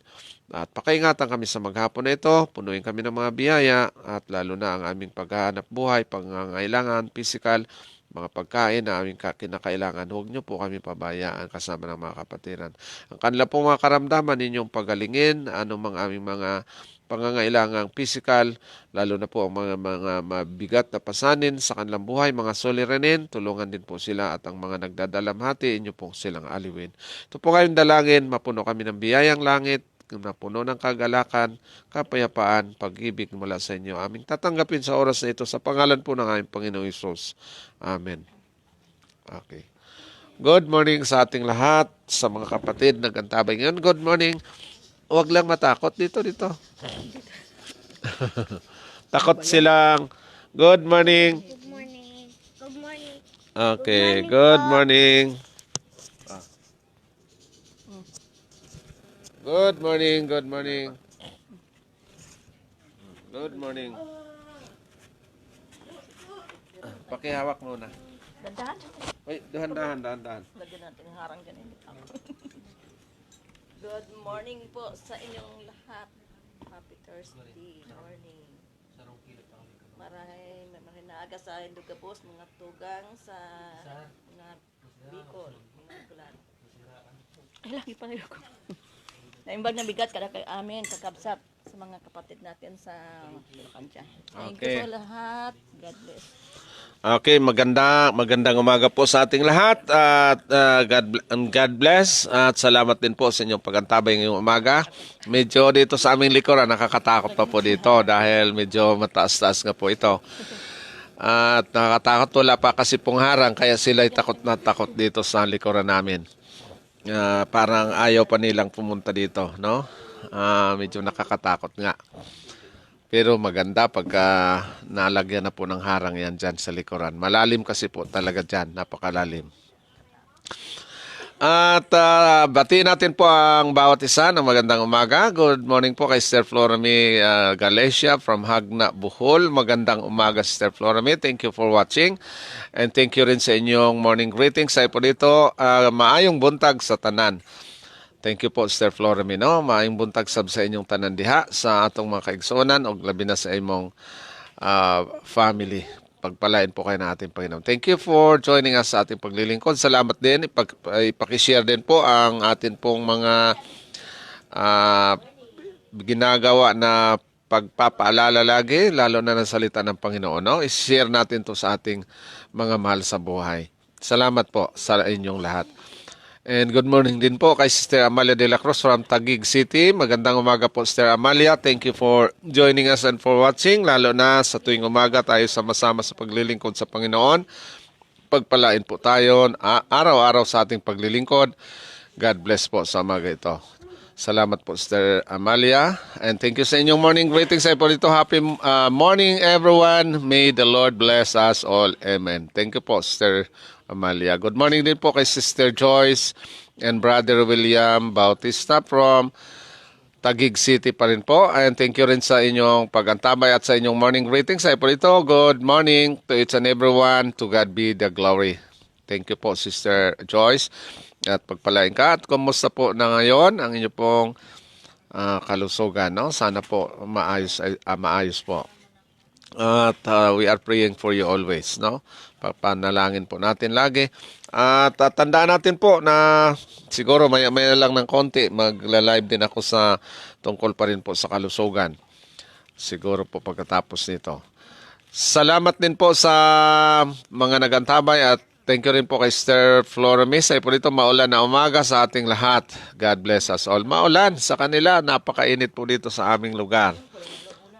At pakaingatan kami sa maghapon na ito, punuin kami ng mga biyaya, at lalo na ang aming paghahanap buhay, pangangailangan, physical, mga pagkain na aming kinakailangan. Huwag niyo po kami pabayaan kasama ng mga kapatiran. Ang kanila pong mga karamdaman, ninyong pagalingin, anumang aming mga pangangailangang physical, lalo na po ang mga mabigat na pasanin sa kanilang buhay, mga suliranin, tulungan din po sila, at ang mga nagdadalamhati, inyo po silang aliwin. Ito po kayong dalangin, mapuno kami ng biyayang langit, na puno ng kagalakan, kapayapaan, pag-ibig mula sa inyo. Aming tatanggapin sa oras na ito sa pangalan po ng aming Panginoong Hesus. Amen. Okay. Good morning sa ating lahat, sa mga kapatid na gantabay ngayon. Good morning. Huwag lang matakot. Dito. Takot silang. Good morning. Good morning. Good morning. Okay. Good morning. Good morning. Good morning. Good morning. Pakihawak muna. Dandahan. Uy, dahan. Lagyan natin ang harang dyan. Good morning po sa inyong lahat. Happy Thursday morning. Maray naaga sa Indugabos, mga tugang sa mga Bicol, mga Bulan. Ay, lagi pa rin ako. Naimbag na bigat kada kay amin kakabsat sa mga kapatid natin sa Bulacan. Thank Okay. you po lahat. God bless. Okay, magandang umaga po sa ating lahat at God bless at salamat din po sa inyong pagantabay ngayong umaga. Medyo dito sa aming likuran nakakatakot pa po dito dahil medyo mataas-taas nga po ito. At nakakatakot, wala pa kasi pong harang kaya sila'y takot na takot dito sa likuran namin. Parang ayaw pa nilang pumunta dito, no? Medyo nakakatakot nga. Pero maganda pagka nalagyan na po ng harang yan dyan sa likuran. Malalim kasi po talaga dyan, napakalalim. At batiin natin po ang bawat isa ng magandang umaga. Good morning po kay Sister Florami Galecia from Hagna, Bohol. Magandang umaga, Sister Florami. Thank you for watching. And thank you rin sa inyong morning greetings. Ay po dito, maayong buntag sa tanan. Thank you po, Sister Florami. No? Maayong buntag sab sa inyong tanan diha sa atong mga kaigsuonan o labi na sa imong family. Pagpalain po kayo ng ating Panginoon. Thank you for joining us sa ating paglilingkod. Salamat din. Ipakishare din po ang atin pong mga ginagawa na pagpapaalala lagi, lalo na ng salita ng Panginoon. No? I-share natin to sa ating mga mahal sa buhay. Salamat po sa inyong lahat. And good morning din po kay Sister Amalia de la Cruz from Taguig City. Magandang umaga po, Sister Amalia. Thank you for joining us and for watching. Lalo na sa tuwing umaga tayo sama-sama sa paglilingkod sa Panginoon. Pagpalain po tayo araw-araw sa ating paglilingkod. God bless po sa umaga ito. Salamat po, Sister Amalia. And thank you sa inyong morning greetings. Ay po dito, happy morning everyone. May the Lord bless us all. Amen. Thank you po, Sister Amalia. Good morning din po kay Sister Joyce and Brother William Bautista from Taguig City pa rin po. And thank you rin sa inyong pagantabay at sa inyong morning greetings. Ay po dito, good morning to each and everyone. To God be the glory. Thank you po, Sister Joyce. At pagpalain ka. At kumusta po na ngayon ang inyong pong kalusugan. No? Sana po maayos po. At we are praying for you always, no? Panalangin po natin lagi. At tandaan natin po na siguro maya-maya lang ng konti, magla-live din ako sa tungkol pa rin po sa kalusugan. Siguro po pagkatapos nito. Salamat din po sa mga nagantabay at thank you rin po kay Sister Floramis. Ay po dito maulan na umaga sa ating lahat. God bless us all. Maulan sa kanila, napakainit po dito sa aming lugar.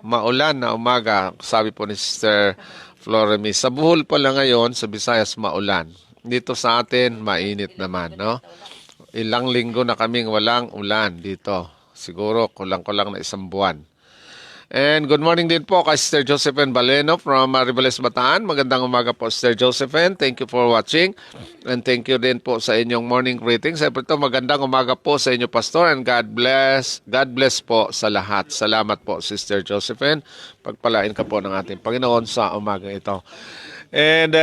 Maulan na umaga, sabi po ni Sister Floremi. Sa Bohol pa lang ngayon, sa Visayas maulan. Dito sa atin, mainit naman, no? Ilang linggo na kaming walang ulan dito. Siguro kulang-kulang na 1 buwan. And good morning din po kay Sister Josephine Baleno from Maribeles, Bataan. Magandang umaga po, Sister Josephine. Thank you for watching. And thank you din po sa inyong morning greetings. Siyempre ito, magandang umaga po sa inyo, Pastor. And God bless po sa lahat. Salamat po, Sister Josephine. Pagpalain ka po ng ating Panginoon sa umaga ito. And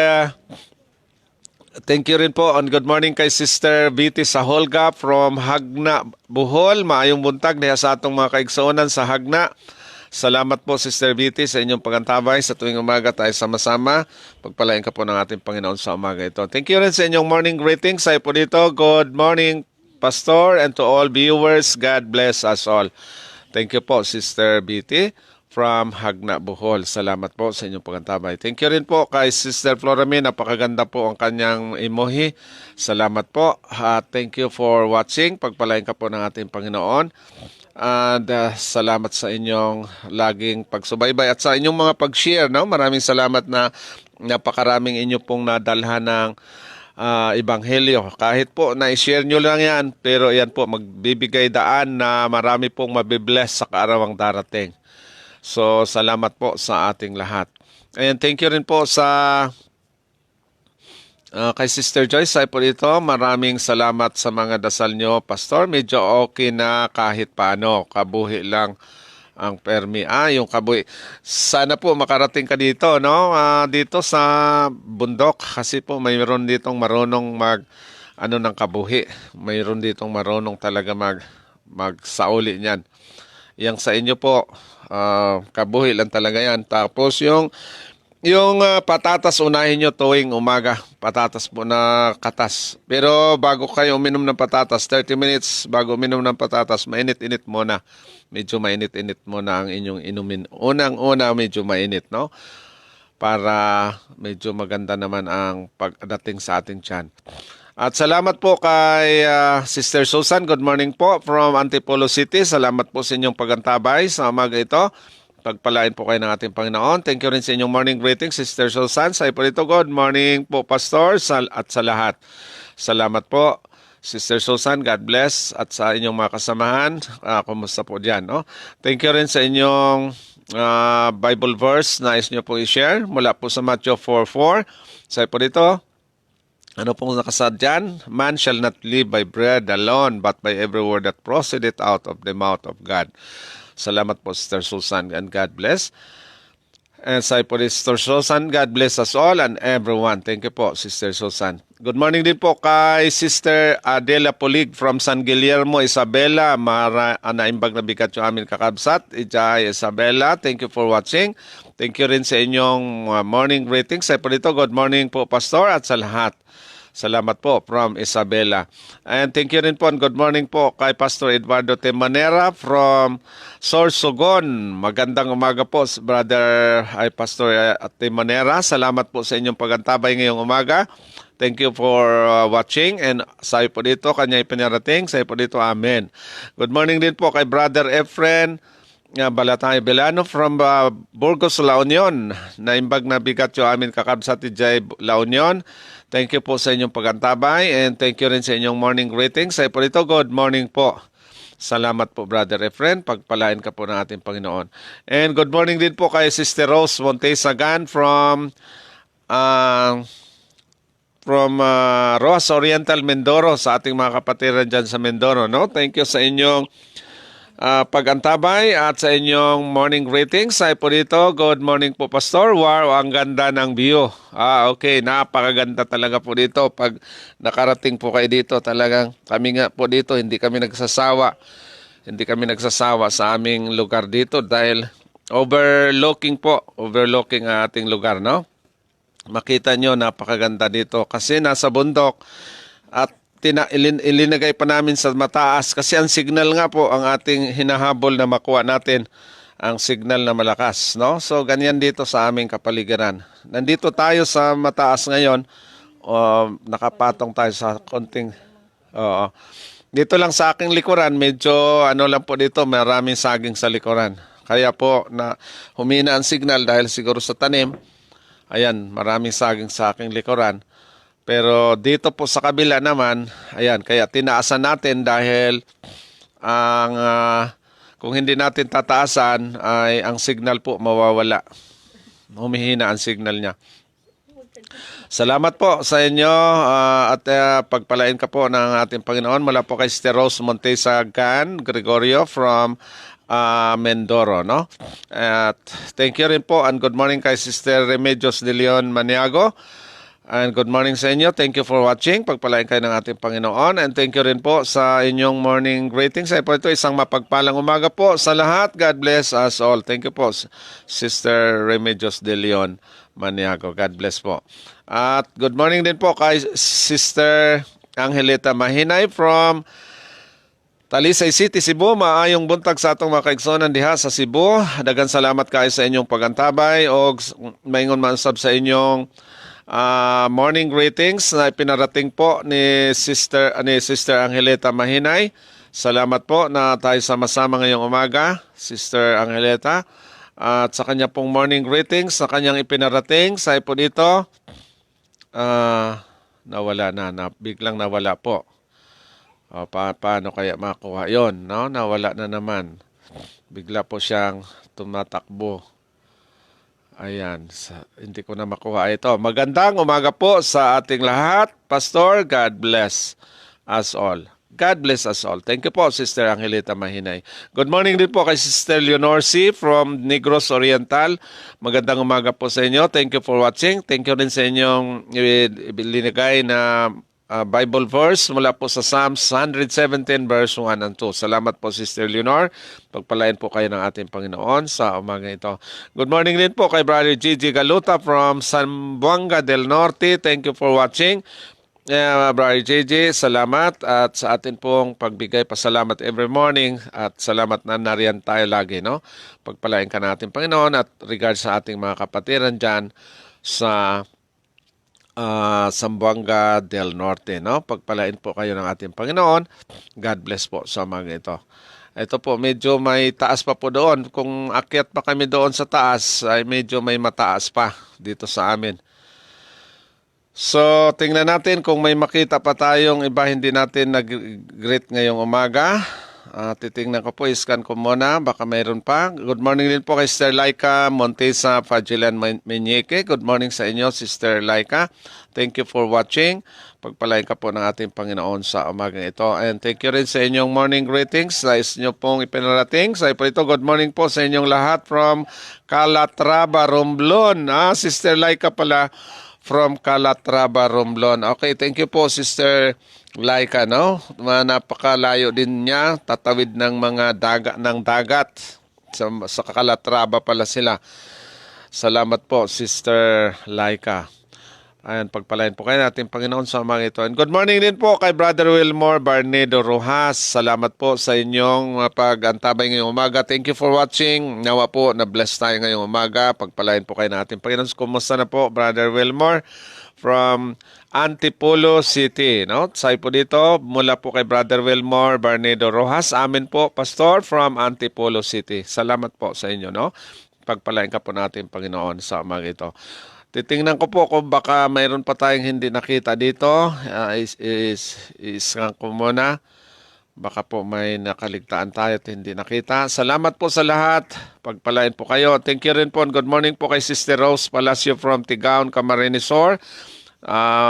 thank you rin po and good morning kay Sister Viti Saholga from Hagna, Bohol. Maayong buntag diha sa atong mga kaigsuonan sa Hagna. Salamat po, Sister Viti, sa inyong pagantabay. Sa tuwing umaga tayo sama-sama. Pagpalain ka po ng ating Panginoon sa umaga ito. Thank you rin sa inyong morning greetings. Ay po dito, good morning, Pastor, and to all viewers. God bless us all. Thank you po, Sister Viti from Hagna, Bohol. Salamat po sa inyong pagantabay. Thank you rin po kay Sister Florami. Napakaganda po ang kanyang emoji. Salamat po. Thank you for watching. Pagpalain ka po ng ating Panginoon. And salamat sa inyong laging pagsubaybay at sa inyong mga pag-share. No? Maraming salamat na napakaraming inyo pong nadalhan ng ebanghelyo. Kahit po na-share nyo lang yan, pero yan po magbibigay daan na marami pong mabibless sa kaarawang darating. So salamat po sa ating lahat. And thank you rin po sa kay Sister Joyce, ay po dito, maraming salamat sa mga dasal nyo, Pastor. Medyo okay na kahit paano, kabuhi lang ang permi. Yung kabuhi. Sana po makarating ka dito, no? Dito sa bundok, kasi po mayroon ditong marunong ng kabuhi. Mayroon ditong marunong talaga magsauli niyan. Yang sa inyo po, kabuhi lang talaga yan. Tapos yung Yung patatas, unahin nyo tuwing umaga. Patatas po na katas. Pero bago kayo uminom ng patatas, 30 minutes bago uminom ng patatas, mainit-init muna. Medyo mainit-init muna ang inyong inumin. Unang-una, medyo mainit, no? Para medyo maganda naman ang pagdating sa ating tiyan. At salamat po kay Sister Susan. Good morning po from Antipolo City. Salamat po sa inyong pagantabay sa umaga ito. Pagpalain po kayo ng ating Panginoon. Thank you rin sa inyong morning greeting, Sister Susan. Sa po dito, good morning po, Pastor, at sa lahat. Salamat po, Sister Susan. God bless. At sa inyong mga kasamahan, kumusta po dyan? No? Thank you rin sa inyong Bible verse. Nais nyo po i-share mula po sa Matthew 4:4. Sa po dito, ano pong nakasad dyan? Man shall not live by bread alone, but by every word that proceedeth out of the mouth of God. Salamat po, Sister Susan, and God bless. And sa po, Sister Susan, God bless us all and everyone. Thank you po, Sister Susan. Good morning din po kay Sister Adela Pulig from San Guillermo, Isabela. Naimbag na bigat yung amin kakabsat. Ijay Isabela, thank you for watching. Thank you rin sa inyong morning greetings. Sa po dito, good morning po, Pastor, at sa lahat. Salamat po from Isabela. And thank you rin po and good morning po kay Pastor Eduardo Temanera from Sorsogon. Magandang umaga po, Brother Pastor Temanera. Salamat po sa inyong pagantabay ngayong umaga. Thank you for watching and sayo po dito, kanya ipinarating. Sayo po dito, amen. Good morning din po kay Brother Efren Balatay Belano from Burgos, La Union. Naimbag na bigat yung amin kakabsat Jay La Union. Thank you po sa inyong pagantabay and thank you rin sa inyong morning greetings. Sa po dito, good morning po. Salamat po, Brother Efren. Pagpalain ka po ng ating Panginoon. And good morning din po kay Sister Rose Montesagan from Roas Oriental, Mindoro, sa ating mga kapatiran dyan sa Mindoro. No? Thank you sa inyong pagantabay at sa inyong morning greetings. Ay po dito, good morning po, Pastor. Wow, ang ganda ng view. Okay, napakaganda talaga po dito. Pag nakarating po kayo dito, talagang kami nga po dito, hindi kami nagsasawa. Hindi kami nagsasawa sa aming lugar dito dahil overlooking ang ating lugar, no? Makita nyo, napakaganda dito kasi nasa bundok at ilinagay pa namin sa mataas kasi ang signal nga po ang ating hinahabol na makuha natin ang signal na malakas, no? So ganyan dito sa aming kapaligiran. Nandito tayo sa mataas ngayon, nakapatong tayo sa konting dito lang sa aking likuran, medyo lang po dito, maraming saging sa likuran. Kaya po na humina ang signal dahil siguro sa tanim. Ayan, maraming saging sa aking likuran. Pero dito po sa kabila naman, ayan, kaya tinaasan natin dahil kung hindi natin tataasan ay ang signal po mawawala. Humihina ang signal niya. Salamat po sa inyo at pagpalain ka po ng ating Panginoon mula po kay Sister Rose Montesagan Gregorio from Mindoro, no? At thank you rin po and good morning kay Sister Remedios de Leon Maniago. And good morning sa inyo. Thank you for watching. Pagpalain kayo ng ating Panginoon. And thank you rin po sa inyong morning greetings. Ay po ito, isang mapagpalang umaga po sa lahat. God bless us all. Thank you po, Sister Remedios de Leon Maniago. God bless po. At good morning din po kay Sister Angelita Mahinay from Talisay City, Cebu. Maayong buntag sa atong mga kaigsonan diha sa Cebu. Dagan salamat kayo sa inyong pagantabay o maingon mansab sa inyong morning greetings na pinarating po ni Sister Angelita Mahinay. Salamat po na tayo sama-sama ngayong umaga, Sister Angelita. At sa kanya pong morning greetings, sa kanyang ipinarating, sa po dito, nawala na, biglang nawala po. Paano kaya makuha yon, no? Nawala na naman. Bigla po siyang tumatakbo. Ayan, hindi ko na makuha ito. Magandang umaga po sa ating lahat. Pastor, God bless us all. God bless us all. Thank you po, Sister Angelita Mahinay. Good morning din po kay Sister Leonor C. from Negros Oriental. Magandang umaga po sa inyo. Thank you for watching. Thank you din sa inyong linigay na Bible verse mula po sa Psalms 117 verse 1 and 2. Salamat po Sister Leonor. Pagpalain po kayo ng ating Panginoon sa umaga ito. Good morning din po kay Brother Gigi Galuta from Zamboanga del Norte. Thank you for watching. Brother JJ, salamat at sa atin pong pagbigay pasalamat every morning at salamat na nariyan tayo lagi, no? Pagpalain ka natin, Panginoon, at regard sa ating mga kapatiran dyan sa Zamboanga del Norte, no? Pagpalain po kayo ng ating Panginoon. God bless po sa mga ito. Ito po, medyo may taas pa po doon. Kung akyat pa kami doon sa taas, ay medyo may mataas pa dito sa amin. So, tingnan natin kung may makita pa tayong iba hindi natin nag-greet ngayong umaga. Titingnan ko po, iscan ko muna, baka mayroon pa. Good morning din po kay Sister Laika Montesa Fagilan Meñique. Good morning sa inyo, Sister Laika. Thank you for watching. Pagpalain ka po ng ating Panginoon sa umagang ito. And thank you rin sa inyong morning greetings. Sa inyo pong ipinarating. Sa po ito, good morning po sa inyong lahat from Calatrava, Romblon. Sister Laika pala from Calatrava, Romblon. Okay, thank you po, Sister Laika, no? Napakalayo din niya, tatawid ng mga dagat. Sa Calatrava pala sila. Salamat po, Sister Laika. Ayan, pagpalain po kayo natin, Panginoon, sa mga ito. And good morning din po kay Brother Wilmore Barnedo Rojas. Salamat po sa inyong pag-antabay ngayong umaga. Thank you for watching. Nawa po, na-bless tayo ngayong umaga. Pagpalain po kayo natin, Panginoon. Kumusta na po, Brother Wilmore? From Antipolo City, no? Say po dito, mula po kay Brother Wilmore Barnedo Rojas. Amin po, Pastor, from Antipolo City. Salamat po sa inyo, no? Pagpalain ka po natin, Panginoon, sa umaga ito. Titingnan ko po kung baka mayroon pa tayong hindi nakita dito. Iskan ko muna. Baka po may nakaligtaan tayo at hindi nakita. Salamat po sa lahat. Pagpalain po kayo. Thank you rin po. Good morning po kay Sister Rose Palacio from Tigaon, Camarines Sur.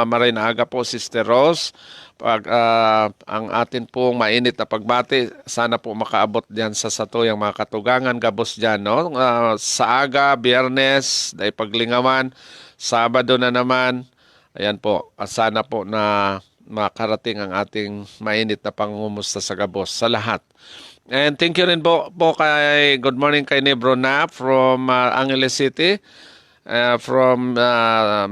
Maray na aga po, Sister Rose. Ang atin pong mainit na pagbati, sana po makaabot diyan sa satuyang mga katugangan, gabos diyan, no? Sa aga, Biyernes, dahil paglingawan, Sabado na naman, ayan po, sana po na makarating ang ating mainit na pangumusta sa gabos sa lahat. And thank you rin po kay, good morning kay Nebro Nap from Angeles City. From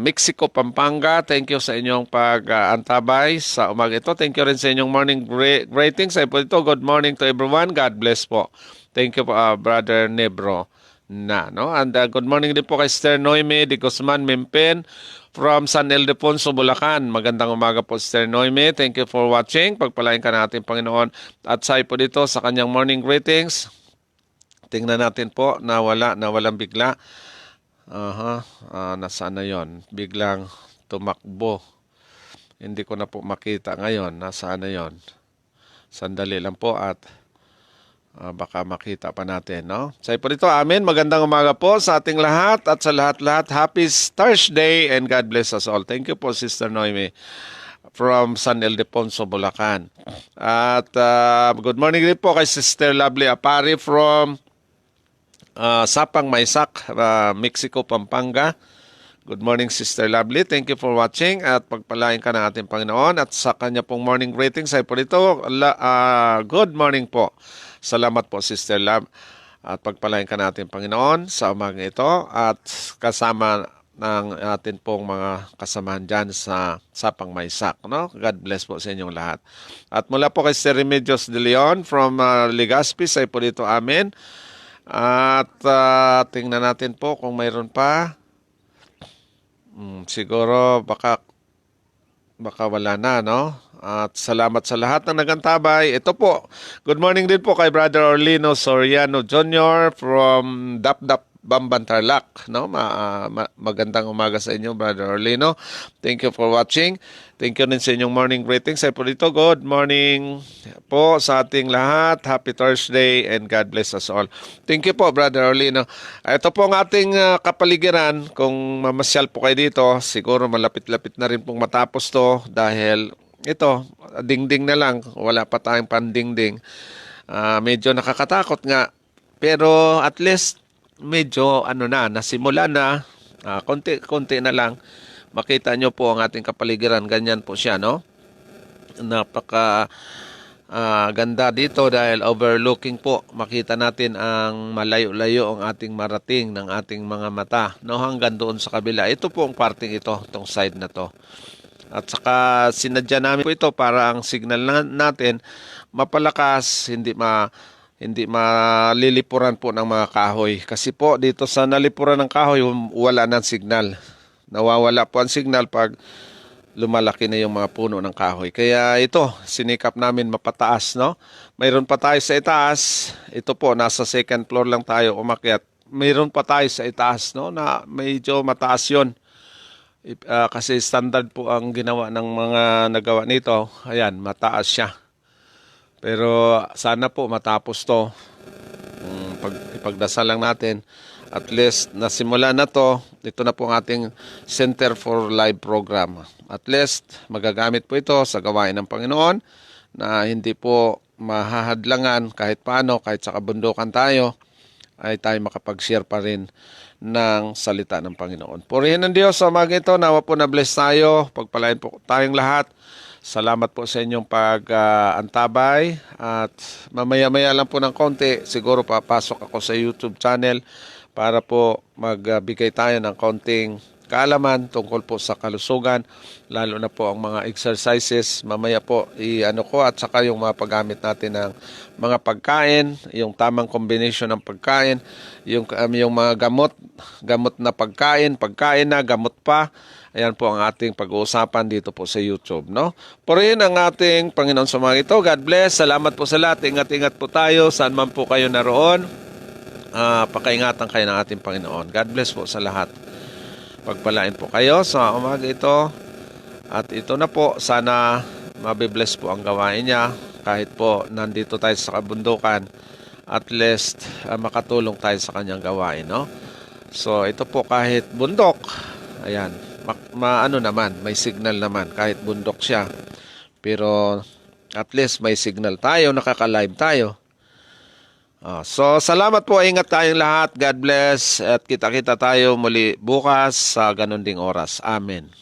Mexico, Pampanga. Thank you sa inyong pag-antabay sa umaga ito. Thank you rin sa inyong morning greetings. Ay po ito, good morning to everyone. God bless po. Thank you po, Brother Nebro na, no? And good morning din po kay Sister Noemi de Guzman Mimpen from San Ildefonso, Bulacan. Magandang umaga po, Sister Noemi. Thank you for watching. Pagpalain ka natin, Panginoon. At say po dito sa kanyang morning greetings. Tingnan natin po, nawalang bigla. Nasaan na yon? Biglang tumakbo. Hindi ko na po makita ngayon. Nasaan na yon? Sandali lang po at baka makita pa natin, no? Say po dito, amen. Magandang umaga po sa ating lahat at sa lahat-lahat. Happy Thursday and God bless us all. Thank you po, Sister Noemi from San Ildefonso, Bulacan. At good morning din po kay Sister Lovely Apari from Sapang Maysak, Mexico, Pampanga. Good morning, Sister Lovely. Thank you for watching at pagpalain ka ng ating Panginoon. At sa kanya pong morning greetings ay po dito, good morning po. Salamat po, Sister Love. At pagpalain ka ng ating Panginoon sa umaga ito at kasama ng atin pong mga kasamahan dyan sa Sapang Maysak, no? God bless po sa inyong lahat. At mula po kay Sister Remedios de Leon from Legazpi ay po dito, amen. At tingnan natin po kung mayroon pa. Siguro baka wala na, no? At salamat sa lahat ng nagantabay. Ito po, good morning din po kay Brother Orlino Soriano Jr. from Dapdap, Bamban, Tarlac, no? Magandang umaga sa inyo, Brother Orlino. Thank you for watching. Thank you din sa inyong morning greetings. Ay po dito, good morning po sa ating lahat. Happy Thursday and God bless us all. Thank you po, Brother Orlino. Ito po ang ating kapaligiran. Kung mamasyal po kayo dito, siguro malapit-lapit na rin pong matapos to dahil ito, dingding na lang. Wala pa tayong pandingding. Medyo nakakatakot nga. Pero at least, medyo nasimula na, konti-konti na lang. Makita nyo po ang ating kapaligiran, ganyan po siya, no? Napaka ganda dito dahil overlooking po. Makita natin ang malayo-layo ang ating marating ng ating mga mata. No, hanggang doon sa kabila. Ito po ang parting ito, itong side na to. At saka sinadya namin po ito para ang signal natin mapalakas, hindi malilipuran po ng mga kahoy. Kasi po dito sa nalipuran ng kahoy, wala ng signal. Nawawala po ang signal pag lumalaki na yung mga puno ng kahoy. Kaya ito, sinikap namin mapataas, no? Mayroon pa tayo sa itaas. Ito po, nasa second floor lang tayo umakyat. Mayroon pa tayo sa itaas, no? Na medyo mataas yun. Kasi standard po ang ginawa ng mga nagawa nito. Ayan, mataas siya. Pero sana po matapos to. Ipagdasal lang natin. At least nasimula na to. Ito na po ang ating Center for Life program. At least magagamit po ito sa gawain ng Panginoon na hindi po mahahadlangan kahit paano, kahit sa kabundukan tayo, ay tayo makapag-share pa rin ng salita ng Panginoon. Purihin ng Diyos sa umaga ito. Nawa po na bless tayo. Pagpalain po tayong lahat. Salamat po sa inyong pag-antabay. At mamaya-maya lang po ng konti, siguro papasok ako sa YouTube channel para po magbigay tayo ng konting kaalaman tungkol po sa kalusugan, lalo na po ang mga exercises. Mamaya po i-ano ko at saka yung mga paggamit natin ng mga pagkain, yung tamang combination ng pagkain, yung mga gamot na pagkain na gamot pa. Ayan po ang ating pag-uusapan dito po sa YouTube, no? Purihin ang ating Panginoon sa mga ito. God bless. Salamat po sa lahat. Ingat-ingat po tayo. Saan man po kayo naroon. Pakaingatan kayo ng ating Panginoon. God bless po sa lahat. Pagpalain po kayo sa umaga ito. At ito na po, sana mabibless po ang gawain niya. Kahit po nandito tayo sa kabundukan, at least makatulong tayo sa kanyang gawain, no? So ito po kahit bundok, ayan, ano naman, may signal naman kahit bundok siya. Pero at least may signal tayo, nakaka-live tayo. So, salamat po. Ingat tayong lahat. God bless. At kita-kita tayo muli bukas sa ganun ding oras. Amen.